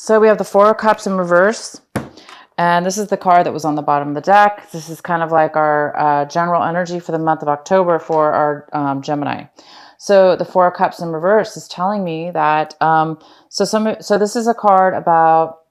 So we have the Four of Cups in reverse. And this is the card that was on the bottom of the deck. This is kind of like our general energy for the month of October for our Gemini. So the Four of Cups in reverse is telling me that, so this is a card about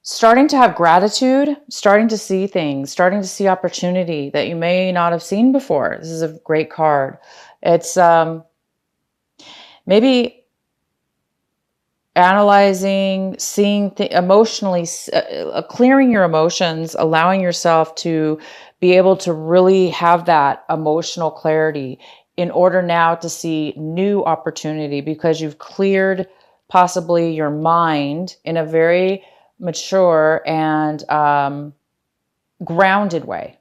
starting to have gratitude, starting to see things, starting to see opportunity that you may not have seen before. This is a great card. It's maybe analyzing, seeing emotionally, clearing your emotions, allowing yourself to be able to really have that emotional clarity in order now to see new opportunity, because you've cleared possibly your mind in a very mature and grounded way.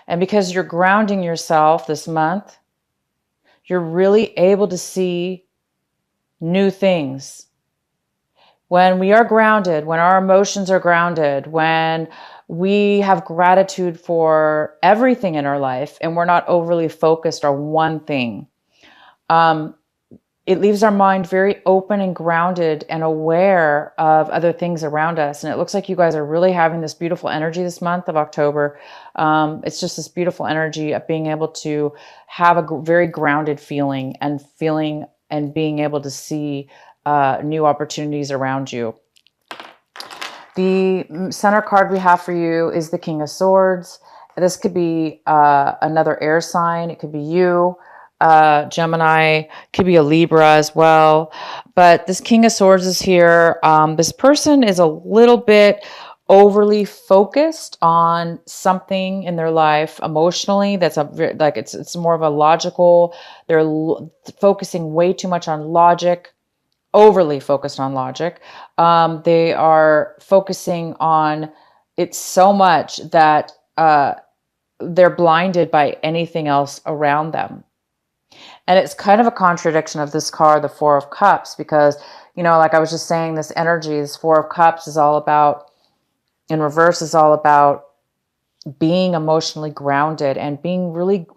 And because you're grounding yourself this month, you're really able to see new things. When we are grounded, when our emotions are grounded, when we have gratitude for everything in our life and we're not overly focused on one thing, it leaves our mind very open and grounded and aware of other things around us. And it looks like you guys are really having this beautiful energy this month of October. It's just this beautiful energy of being able to have a very grounded feeling and being able to see new opportunities around you. The center card we have for you is the King of Swords. This could be another air sign. It could be you, Gemini, could be a Libra as well. But this King of Swords is here. This person is a little bit overly focused on something in their life emotionally. That's it's more of a logical. They're focusing way too much on logic. Overly focused on logic. They are focusing on it so much that they're blinded by anything else around them. And it's kind of a contradiction of this card, the Four of Cups, because, like I was just saying, this energy, this Four of Cups is all about, in reverse, is all about being emotionally grounded and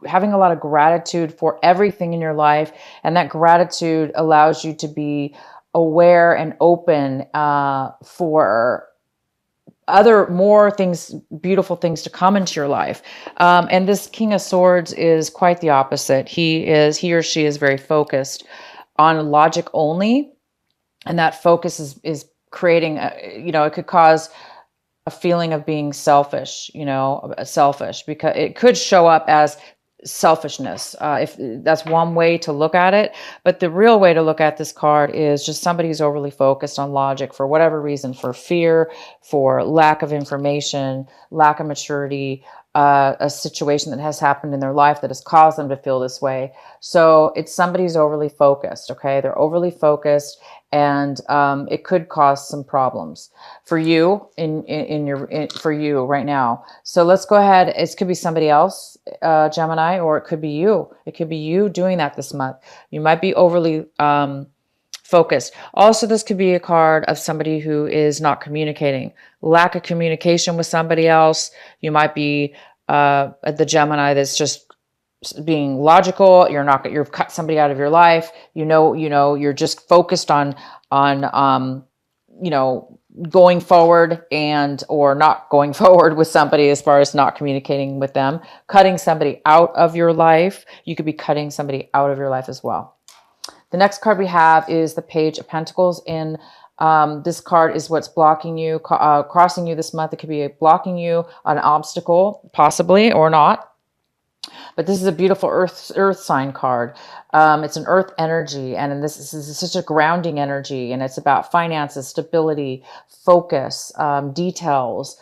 having a lot of gratitude for everything in your life. And that gratitude allows you to be aware and open for more things, beautiful things to come into your life. And this King of Swords is quite the opposite. He or she is very focused on logic only. And that focus is creating, it could cause a feeling of being selfish, because it could show up as selfishness. If that's one way to look at it, but the real way to look at this card is just somebody who's overly focused on logic for whatever reason, for fear, for lack of information, lack of maturity, a situation that has happened in their life that has caused them to feel this way. So it's somebody who's overly focused. Okay. They're overly focused, and it could cause some problems for you for you right now. So let's go ahead. It could be somebody else, Gemini, or it could be you. It could be you doing that this month. You might be overly focused. Also, this could be a card of somebody who is not communicating, lack of communication with somebody else. You might be the Gemini that's just being logical. You've cut somebody out of your life. You're just focused on going forward or not going forward with somebody, as far as not communicating with them, cutting somebody out of your life. You could be cutting somebody out of your life as well. The next card we have is the Page of Pentacles. In this card is what's blocking you, crossing you this month. It could be blocking you, an obstacle, possibly, or not. But this is a beautiful earth sign card. It's an earth energy, and this is such a grounding energy, and it's about finances, stability, focus, details,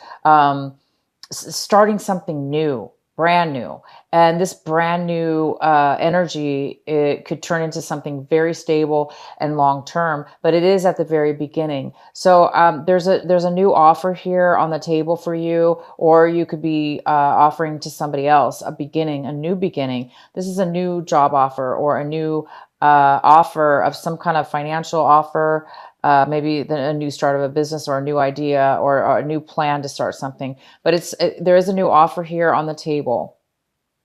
starting something new, brand new. And this brand new energy, it could turn into something very stable and long-term, but it is at the very beginning. So there's a new offer here on the table for you, or you could be offering to somebody else a new beginning. This is a new job offer, or a new offer of some kind of financial offer, maybe a new start of a business, or a new idea, or a new plan to start something. But there is a new offer here on the table.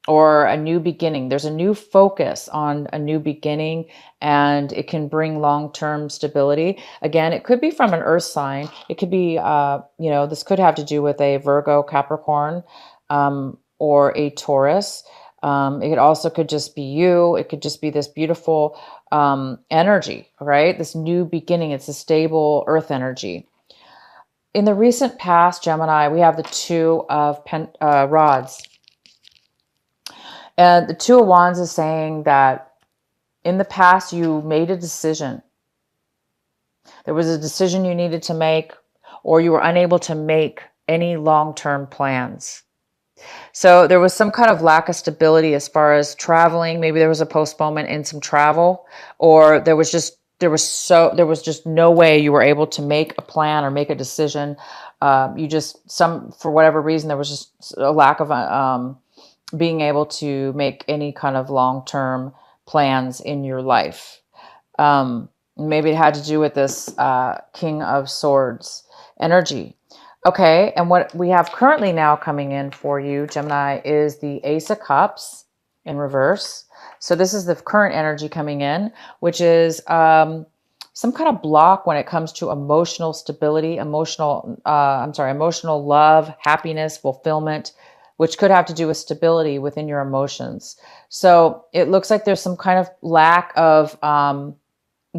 or a new beginning. There's a new focus on a new beginning, and it can bring long-term stability. Again, it could be from an earth sign. It could be, this could have to do with a Virgo, Capricorn, or a Taurus. It also could just be you. It could just be this beautiful energy, right? This new beginning. It's a stable earth energy. In the recent past, Gemini, we have the Two of Rods. And the Two of Wands is saying that in the past, you made a decision. There was a decision you needed to make, or you were unable to make any long-term plans. So there was some kind of lack of stability as far as traveling. Maybe there was a postponement in some travel, or there was just no way you were able to make a plan or make a decision. For whatever reason, there was just a lack of being able to make any kind of long-term plans in your life. Maybe it had to do with this King of Swords energy. Okay, and what we have currently now coming in for you, Gemini, is the Ace of Cups in reverse. So this is the current energy coming in, which is some kind of block when it comes to emotional stability, emotional love, happiness, fulfillment, which could have to do with stability within your emotions. So it looks like there's some kind of lack of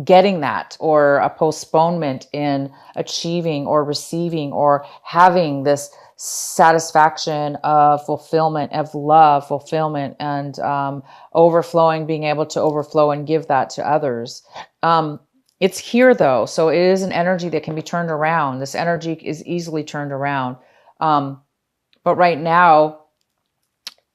getting that, or a postponement in achieving or receiving or having this satisfaction of fulfillment, of love, fulfillment, and overflowing, being able to overflow and give that to others. It's here though, so it is an energy that can be turned around. This energy is easily turned around. But right now,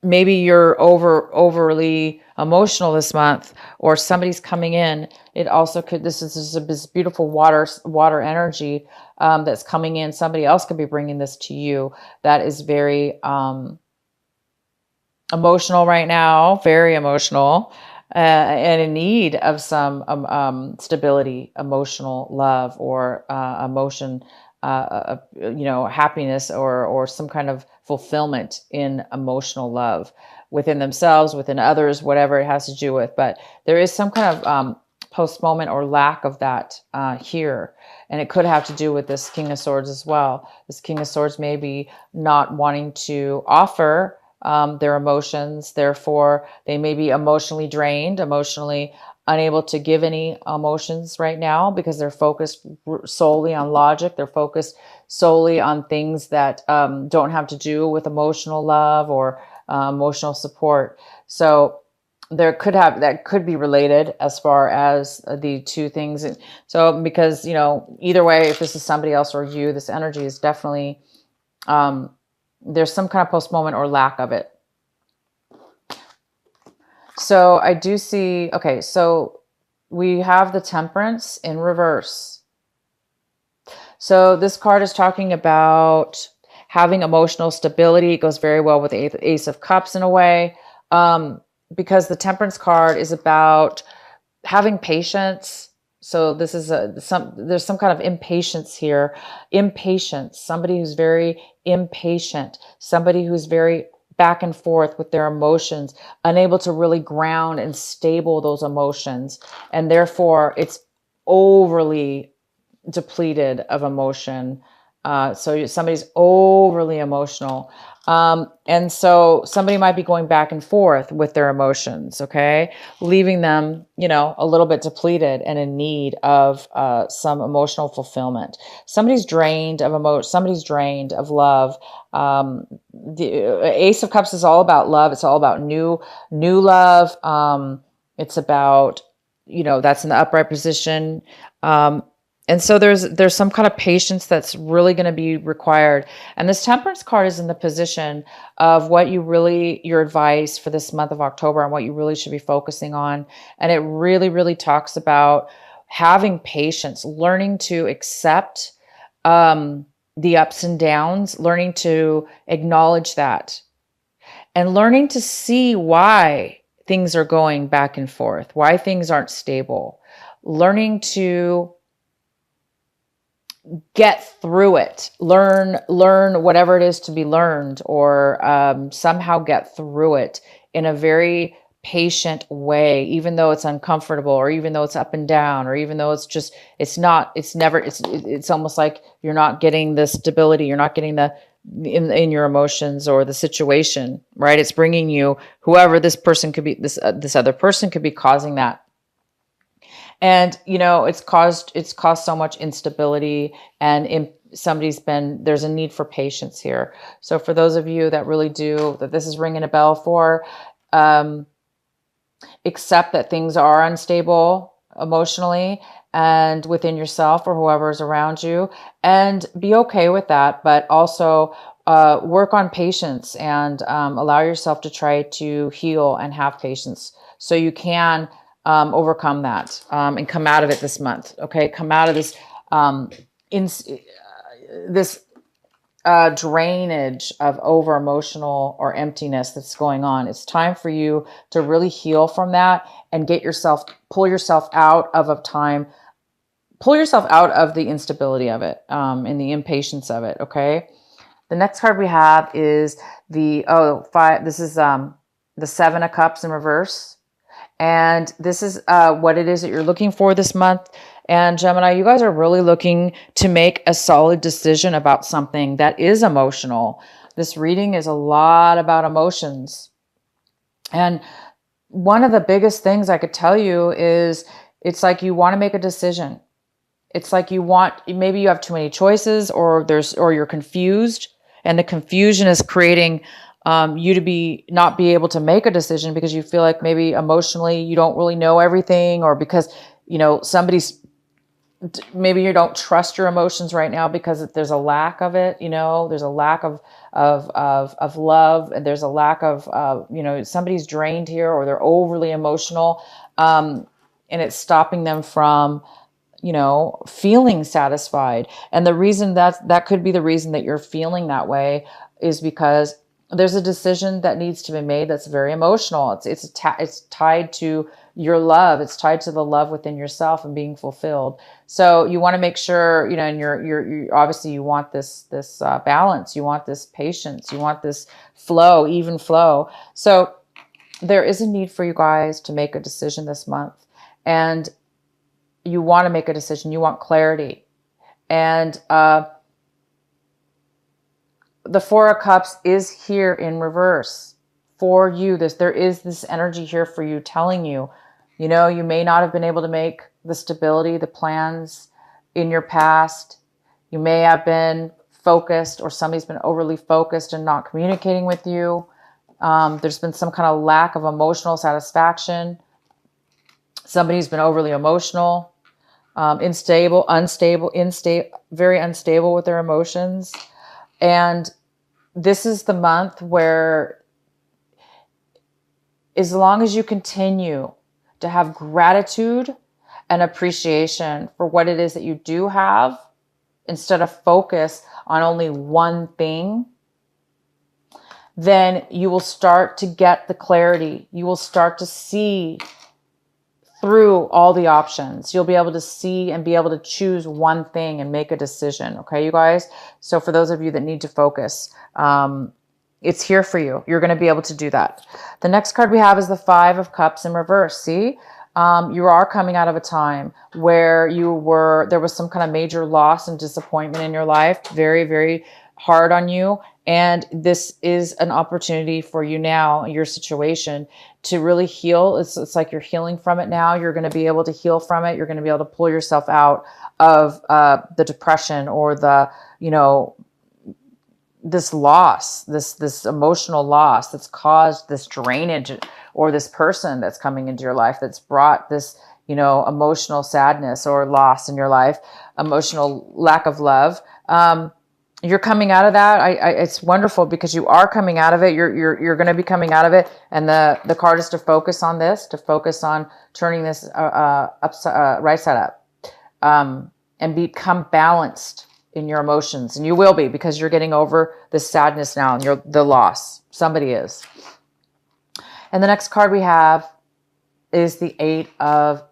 maybe you're overly emotional this month, or somebody's coming in. It also could, this is this beautiful water energy that's coming in. Somebody else could be bringing this to you that is very emotional right now, very emotional, and in need of some stability, emotional love, or emotion, happiness, or some kind of fulfillment in emotional love within themselves, within others, whatever it has to do with. But there is some kind of postponement or lack of that here. And it could have to do with this King of Swords as well. This King of Swords may be not wanting to offer their emotions. Therefore, they may be emotionally drained, emotionally unable to give any emotions right now, because they're focused solely on logic. They're focused solely on things that don't have to do with emotional love or emotional support. So that could be related as far as the two things. So because, either way, if this is somebody else or you, this energy is definitely, there's some kind of postponement or lack of it. So I do see, okay, so we have the Temperance in reverse. So this card is talking about having emotional stability. It goes very well with the Ace of Cups in a way, because the Temperance card is about having patience. So this is there's some kind of impatience here. Impatience, somebody who's very impatient, somebody who's very back and forth with their emotions, unable to really ground and stable those emotions. And therefore it's overly depleted of emotion. So somebody's overly emotional. And so somebody might be going back and forth with their emotions, okay? Leaving them, a little bit depleted and in need of some emotional fulfillment. Somebody's drained of emotion. Somebody's drained of love. The Ace of Cups is all about love. It's all about new love. It's about, that's in the upright position. And so there's some kind of patience that's really going to be required. And this Temperance card is in the position of your advice for this month of October, and what you really should be focusing on. And it really, really talks about having patience, learning to accept the ups and downs, learning to acknowledge that, and learning to see why things are going back and forth, why things aren't stable, learning to get through it, learn whatever it is to be learned, or somehow get through it in a very patient way, even though it's uncomfortable, or even though it's up and down, or even though it's almost like you're not getting the stability, you're not getting the in your emotions or the situation, right? It's bringing you whoever this person could be, this other person could be causing that. And it's caused so much instability, and there's a need for patience here. So for those of you that really do, that this is ringing a bell for, um, accept that things are unstable emotionally and within yourself or whoever is around you, and be okay with that, but also work on patience, and allow yourself to try to heal and have patience so you can overcome that, and come out of it this month. Okay, come out of this in this drainage of over emotional or emptiness that's going on. It's time for you to really heal from that and pull yourself out of the instability of it, and the impatience of it. Okay. The next card we have is the five. This is the Seven of Cups in reverse. And this is what it is that you're looking for this month. And Gemini, you guys are really looking to make a solid decision about something that is emotional. This reading is a lot about emotions. And one of the biggest things I could tell you is it's like you want to make a decision. It's like maybe you have too many choices, or you're confused, and the confusion is creating you to not be able to make a decision because you feel like maybe emotionally you don't really know everything, or because maybe you don't trust your emotions right now because there's a lack of it. There's a lack of love, and there's a lack of somebody's drained here, or they're overly emotional, and it's stopping them from feeling satisfied. And the reason that could be the reason that you're feeling that way is because there's a decision that needs to be made that's very emotional. It's tied to your love. It's tied to the love within yourself and being fulfilled. So you want to make sure, and you're obviously you want this balance. You want this patience. You want this flow, even flow. So there is a need for you guys to make a decision this month, and you want to make a decision. You want clarity, and the Four of Cups is here in reverse for you. There is this energy here for you, telling you, you may not have been able to make the stability, the plans in your past. You may have been focused, or somebody's been overly focused and not communicating with you. There's been some kind of lack of emotional satisfaction. Somebody's been overly emotional, very unstable with their emotions. And this is the month where, as long as you continue to have gratitude and appreciation for what it is that you do have, instead of focus on only one thing, then you will start to get the clarity. You will start to see through all the options. You'll be able to see and be able to choose one thing and make a decision. Okay, you guys? So for those of you that need to focus, it's here for you. You're going to be able to do that. The next card we have is the Five of Cups in reverse. See, you are coming out of a time where there was some kind of major loss and disappointment in your life. Very, very hard on you. And this is an opportunity for you now, your situation, to really heal. It's like you're healing from it now. You're going to be able to heal from it. You're going to be able to pull yourself out of the depression, or this loss, this emotional loss that's caused this drainage, or this person that's coming into your life that's brought this, emotional sadness or loss in your life, emotional lack of love. You're coming out of that. It's wonderful because you are coming out of it. You're going to be coming out of it. And the card is to focus on this, to focus on turning this right side up, and become balanced in your emotions. And you will be, because you're getting over this sadness now, and the loss. Somebody is. And the next card we have is the Eight of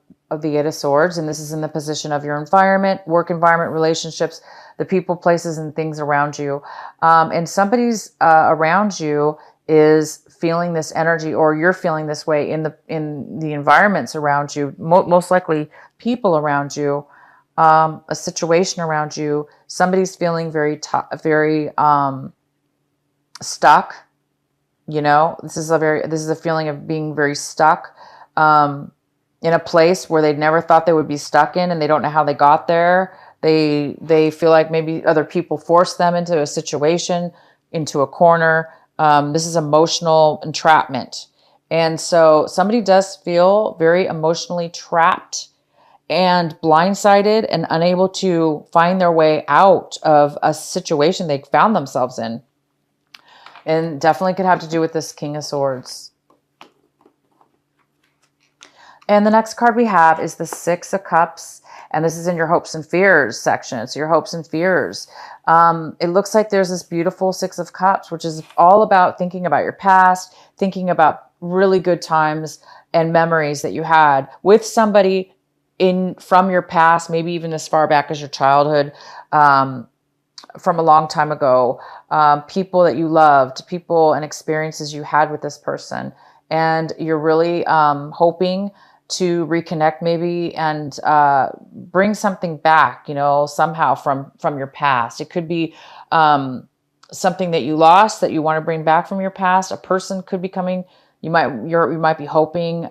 Swords. And this is in the position of your environment, work environment, relationships, the people, places, and things around you. And somebody's around you is feeling this energy, or you're feeling this way in the environments around you, most likely people around you, a situation around you. Somebody's feeling very stuck. You know, this is a feeling of being very stuck in a place where they never thought they would be stuck in, and they don't know how they got there. They feel like maybe other people forced them into a situation, into a corner. This is emotional entrapment. And so somebody does feel very emotionally trapped and blindsided and unable to find their way out of a situation they found themselves in. And definitely could have to do with this King of Swords. And the next card we have is the Six of Cups. And this is in your hopes and fears section. It's your hopes and fears. It looks like there's this beautiful Six of Cups, which is all about thinking about your past, thinking about really good times and memories that you had with somebody from your past, maybe even as far back as your childhood, from a long time ago, people that you loved, people and experiences you had with this person. And you're really hoping to reconnect maybe and bring something back, you know, somehow from your past. It could be something that you lost that you want to bring back from your past. A person could be coming. You might be hoping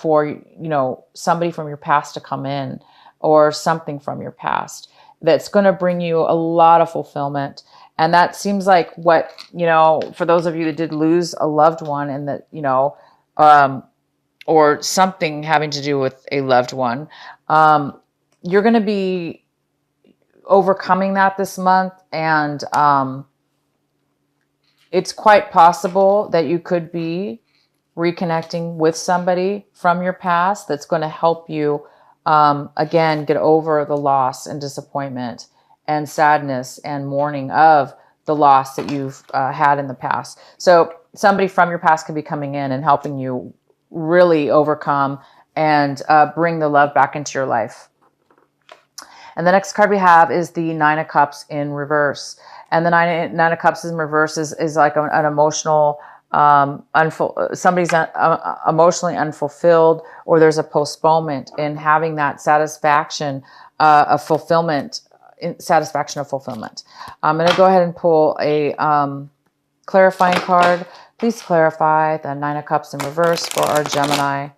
for, you know, somebody from your past to come in, or something from your past that's going to bring you a lot of fulfillment. And that seems like what, you know, for those of you that did lose a loved one, and that, you know, or something having to do with a loved one, you're going to be overcoming that this month. And it's quite possible that you could be reconnecting with somebody from your past that's going to help you, again, get over the loss and disappointment and sadness and mourning of the loss that you've had in the past. So somebody from your past could be coming in and helping you really overcome and bring the love back into your life. And the next card we have is the Nine of Cups in reverse. And the Nine of Cups in reverse is like an emotional, somebody's emotionally unfulfilled, or there's a postponement in having that satisfaction of fulfillment. Satisfaction of fulfillment. I'm going to go ahead and pull a clarifying card. Please clarify the Nine of Cups in reverse for our Gemini.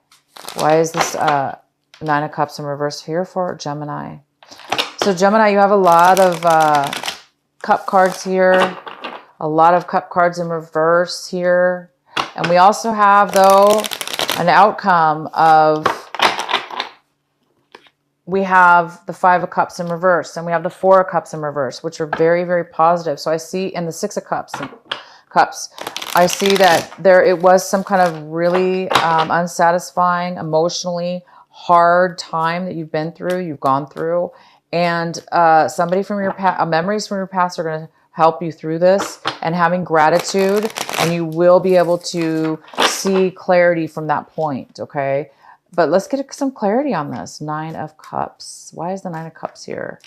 Why is this Nine of Cups in reverse here for Gemini? So Gemini, you have a lot of cup cards here. A lot of cup cards in reverse here. And we also have, though, an outcome of, we have the Five of Cups in reverse, and we have the Four of Cups in reverse, which are very, very positive. So I see, and the Six of Cups, I see that it was some kind of really unsatisfying, emotionally hard time that you've gone through. And somebody from your past, memories from your past are going to help you through this, and having gratitude, and you will be able to see clarity from that point, okay? But let's get some clarity on this. Nine of Cups. Why is the Nine of Cups here?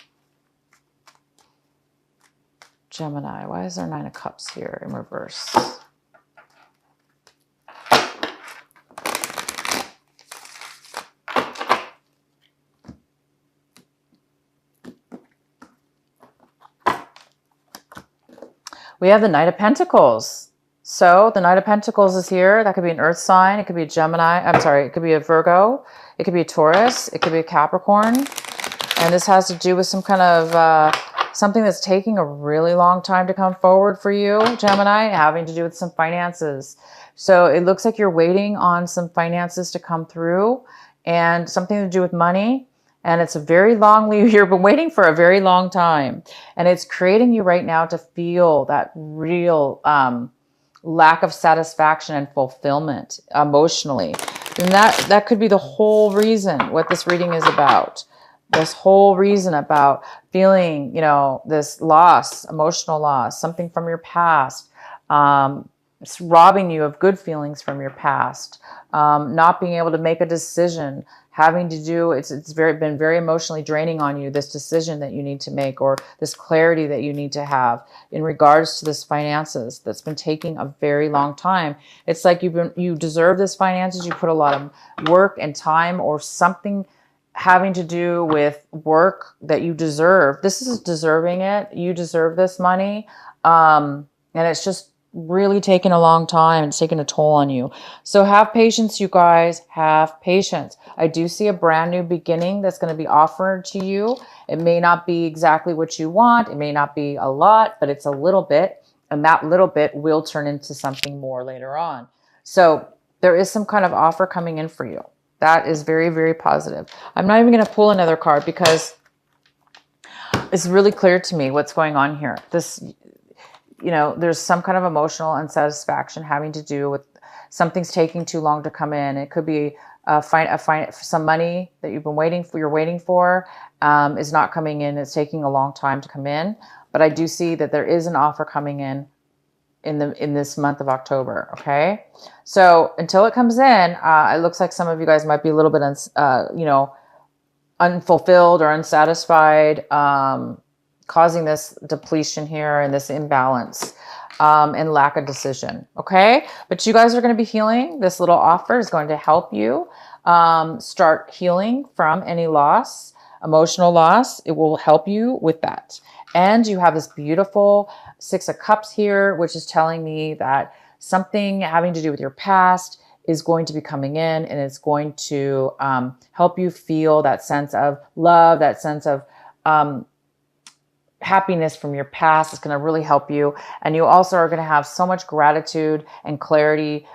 Gemini, why is there Nine of Cups here in reverse? We have the Knight of Pentacles. So the Knight of Pentacles is here. That could be an earth sign. It could be a Gemini. I'm sorry. It could be a Virgo. It could be a Taurus. It could be a Capricorn. And this has to do with some kind of something that's taking a really long time to come forward for you, Gemini, having to do with some finances. So it looks like you're waiting on some finances to come through, and something to do with money. And it's a very long leave. You've been waiting for a very long time. And it's creating you right now to feel that real lack of satisfaction and fulfillment emotionally. And that could be the whole reason what this reading is about. This whole reason about feeling, you know, this loss, emotional loss, something from your past, It's robbing you of good feelings from your past, not being able to make a decision, having to do, been very emotionally draining on you, this decision that you need to make, or this clarity that you need to have in regards to this finances that's been taking a very long time. It's like you deserve this finances. You put a lot of work and time or something having to do with work that you deserve. This is deserving it. You deserve this money. And it's just really taken a long time. It's taken a toll on you. So have patience, you guys. Have patience. I do see a brand new beginning that's going to be offered to you. It may not be exactly what you want. It may not be a lot, but it's a little bit. And that little bit will turn into something more later on. So there is some kind of offer coming in for you. That is very, very positive. I'm not even going to pull another card because it's really clear to me what's going on here. There's some kind of emotional unsatisfaction having to do with something's taking too long to come in. It could be some money that you're waiting for is not coming in. It's taking a long time to come in. But I do see that there is an offer coming in this month of October. Okay. So until it comes in, it looks like some of you guys might be a little bit, unfulfilled or unsatisfied, causing this depletion here and this imbalance and lack of decision. Okay. But you guys are going to be healing. This little offer is going to help you start healing from any loss, emotional loss. It will help you with that. And you have this beautiful Six of Cups here, which is telling me that something having to do with your past is going to be coming in, and it's going to help you feel that sense of love, that sense of happiness from your past. Is going to really help you. And you also are going to have so much gratitude and clarity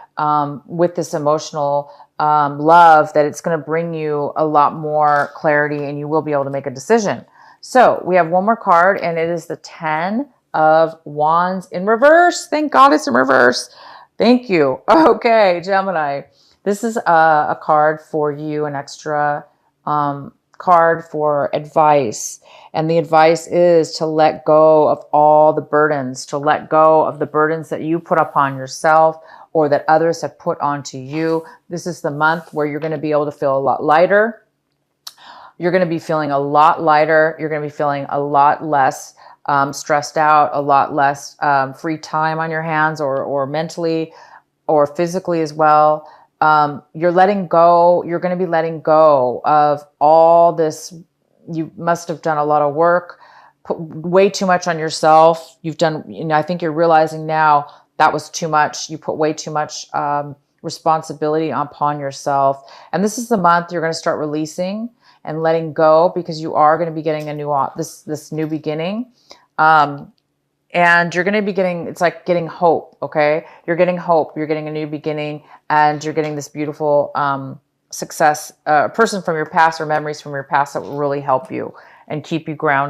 with this emotional love that it's going to bring you a lot more clarity, and you will be able to make a decision. So we have one more card, and it is the 10 of Wands in reverse. Thank God it's in reverse. Thank you. Okay, Gemini. This is a card for you, an extra card for advice. And the advice is to let go of all the burdens, to let go of the burdens that you put upon yourself or that others have put onto you. This is the month where you're going to be able to feel a lot lighter. You're going to be feeling a lot lighter. You're going to be feeling a lot less stressed out, a lot less free time on your hands or mentally or physically as well. You're letting go. You're going to be letting go of all this. You must have done a lot of work, put way too much on yourself. I think you're realizing now that was too much. You put way too much responsibility upon yourself. And this is the month you're going to start releasing and letting go, because you are going to be getting this new beginning. And you're going to be it's like getting hope. Okay. You're getting hope. You're getting a new beginning, and you're getting this beautiful, success, person from your past or memories from your past that will really help you and keep you grounded.